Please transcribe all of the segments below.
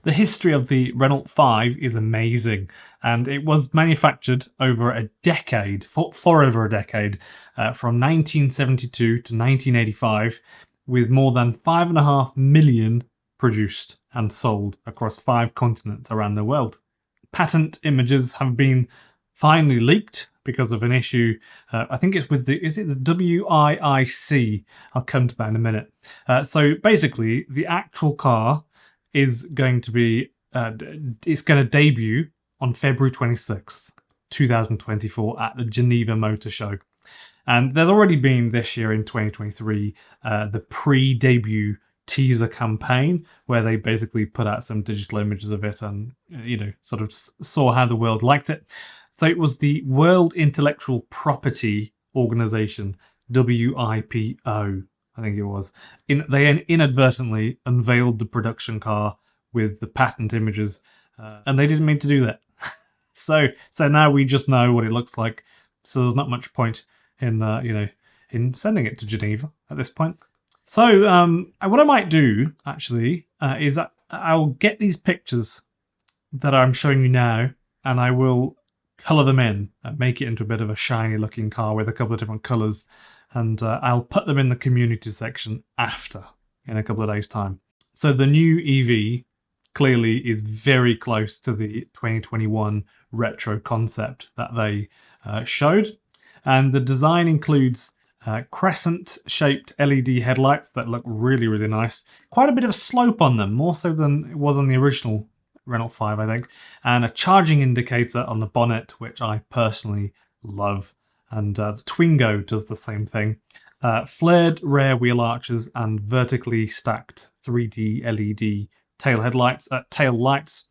The history of the Renault 5 is amazing, and it was manufactured over a decade, for over a decade, from 1972 to 1985, with more than 5.5 million produced and sold across 5 continents around the world. Patent images have been finally leaked because of an issue. I think it's with is it the WIIC? I'll come to that in a minute. So basically, the actual car is going to be, it's going to debut on February 26th, 2024 at the Geneva Motor Show. And there's already been this year in 2023, the pre-debut teaser campaign where they basically put out some digital images of it and, sort of saw how the world liked it. So it was the World Intellectual Property Organization, WIPO, I think it was. They inadvertently unveiled the production car with the patent images, and they didn't mean to do that. So now we just know what it looks like. So there's not much point in in sending it to Geneva at this point. So what I might do actually is that I'll get these pictures that I'm showing you now, and I will colour them in and make it into a bit of a shiny looking car with a couple of different colours, and I'll put them in the community section after, in a couple of days' time. So the new EV clearly is very close to the 2021 retro concept that they showed, and the design includes crescent-shaped LED headlights that look really, really nice. Quite a bit of a slope on them, more so than it was on the original Renault 5, I think, and a charging indicator on the bonnet, which I personally love. And the Twingo does the same thing. Flared rear wheel arches and vertically stacked 3D LED tail lights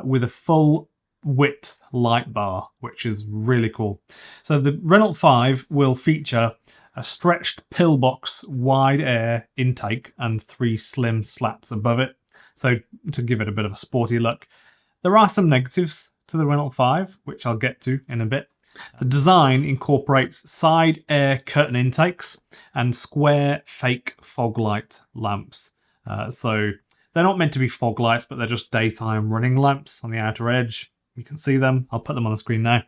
with a full width light bar, which is really cool. So the Renault 5 will feature a stretched pillbox wide air intake and 3 slim slats above it, so to give it a bit of a sporty look. There are some negatives to the Renault 5, which I'll get to in a bit. The design incorporates side air curtain intakes and square fake fog light lamps. So they're not meant to be fog lights, but they're just daytime running lamps on the outer edge. You can see them. I'll put them on the screen now.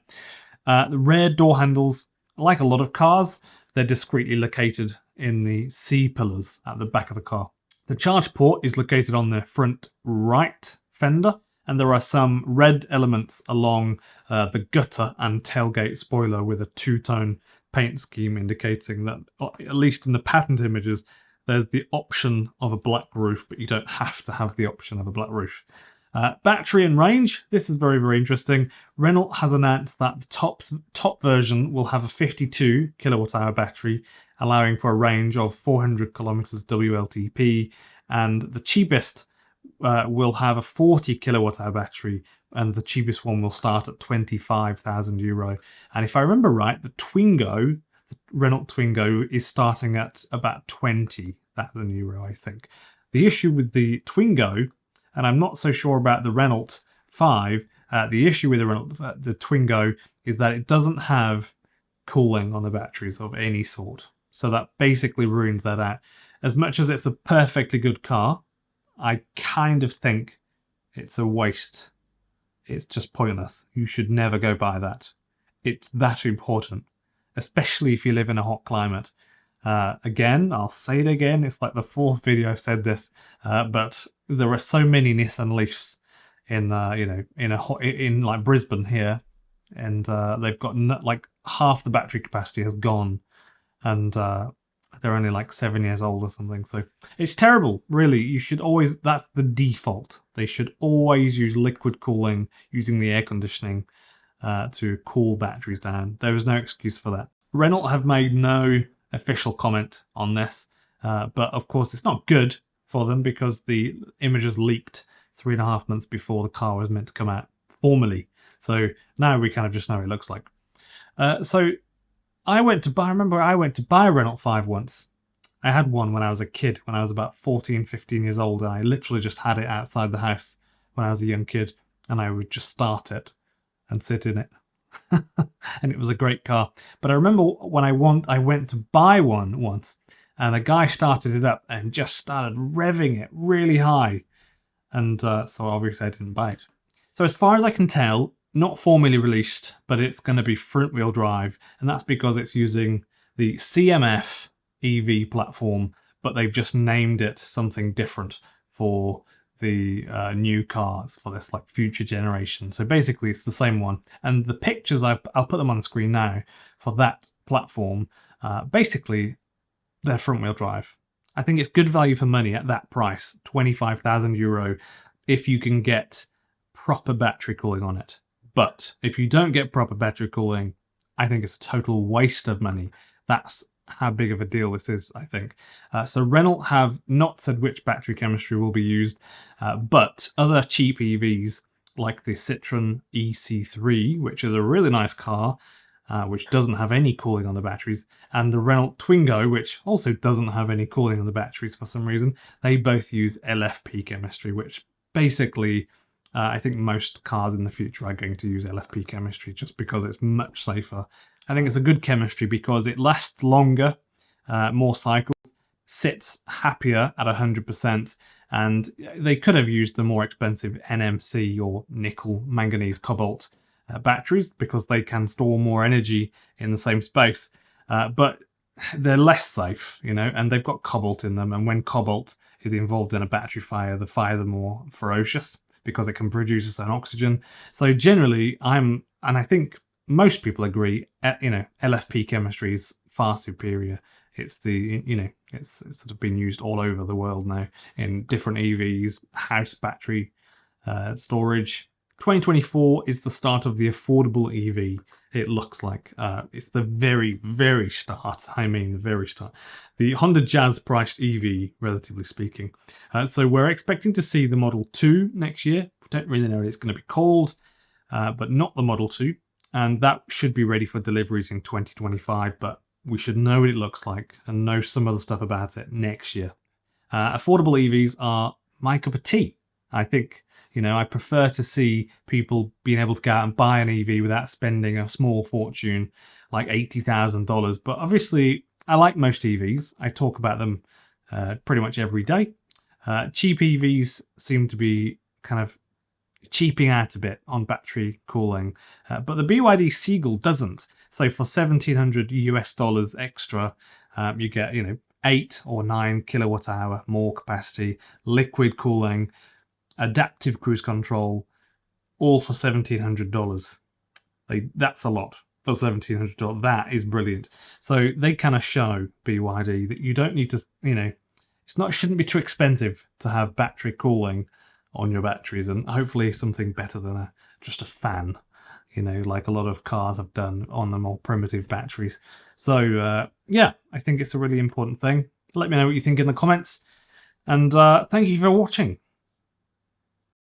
The rear door handles, like a lot of cars, they're discreetly located in the C-pillars at the back of the car. The charge port is located on the front right fender, and there are some red elements along the gutter and tailgate spoiler with a two-tone paint scheme indicating that, at least in the patent images, there's the option of a black roof, but you don't have to have the option of a black roof. Battery and range. This is very, very interesting. Renault has announced that the top version will have a 52 kilowatt-hour battery, allowing for a range of 400 kilometers WLTP, and the cheapest will have a 40 kilowatt-hour battery, and the cheapest one will start at €25,000. And if I remember right, the Renault Twingo is starting at about €20,000, I think. The issue with the Twingo, and I'm not so sure about the Renault 5, the issue with the Twingo is that it doesn't have cooling on the batteries of any sort. So that basically ruins that out. As much as it's a perfectly good car, I kind of think it's a waste. It's just pointless. You should never go buy that. It's that important, especially if you live in a hot climate. Again, I'll say it again, it's like the 4th video I've said this, but there are so many Nissan Leafs in in like Brisbane here, and they've got like half the battery capacity has gone, and they're only like 7 years old or something. So it's terrible, really. You should always, that's the default. They should always use liquid cooling using the air conditioning to cool batteries down. There is no excuse for that. Renault have made no official comment on this, but of course it's not good for them because the images leaked 3.5 months before the car was meant to come out formally. So now we kind of just know what it looks like. So I remember I went to buy a Renault 5 once. I had one when I was a kid, when I was about 14, 15 years old, and I literally just had it outside the house when I was a young kid, and I would just start it and sit in it. And it was a great car. But I remember when I went to buy one once, and a guy started it up and just started revving it really high. and so obviously I didn't buy it. So as far as I can tell, not formally released, but it's going to be front-wheel drive, and that's because it's using the CMF EV platform, but they've just named it something different for the new cars for this like future generation. So basically, it's the same one, and the pictures I'll put them on the screen now for that platform. Basically, they're front-wheel drive. I think it's good value for money at that price, €25,000, if you can get proper battery cooling on it. But if you don't get proper battery cooling, I think it's a total waste of money. That's how big of a deal this is, I think. So Renault have not said which battery chemistry will be used, but other cheap EVs like the Citroen EC3, which is a really nice car, which doesn't have any cooling on the batteries, and the Renault Twingo, which also doesn't have any cooling on the batteries for some reason, they both use LFP chemistry, which basically I think most cars in the future are going to use LFP chemistry just because it's much safer. I think it's a good chemistry because it lasts longer, more cycles, sits happier at 100%, and they could have used the more expensive NMC or nickel, manganese, cobalt batteries because they can store more energy in the same space. But they're less safe, and they've got cobalt in them. And when cobalt is involved in a battery fire, the fires are more ferocious because it can produce its own oxygen. So generally, and I think most people agree, LFP chemistry is far superior. It's it's sort of been used all over the world now in different EVs, house battery storage. 2024 is the start of the affordable EV. It looks like it's the very, very start. I mean, the very start. The Honda Jazz priced EV, relatively speaking. So we're expecting to see the Model 2 next year. We don't really know what it's going to be called, but not the Model 2. And that should be ready for deliveries in 2025, but we should know what it looks like and know some other stuff about it next year. Affordable EVs are my cup of tea, I think. I prefer to see people being able to go out and buy an EV without spending a small fortune, like $80,000. But obviously, I like most EVs. I talk about them pretty much every day. Cheap EVs seem to be kind of cheaping out a bit on battery cooling, but the BYD Seagull doesn't. So for $1,700 extra, you get 8 or 9 kilowatt hour more capacity, liquid cooling, adaptive cruise control, all for $1,700. That's a lot for $1,700. That is brilliant. So they kind of show BYD that you don't need to, shouldn't be too expensive to have battery cooling on your batteries, and hopefully something better than just a fan, like a lot of cars have done on the more primitive batteries. So yeah, I think it's a really important thing. Let me know what you think in the comments, and thank you for watching.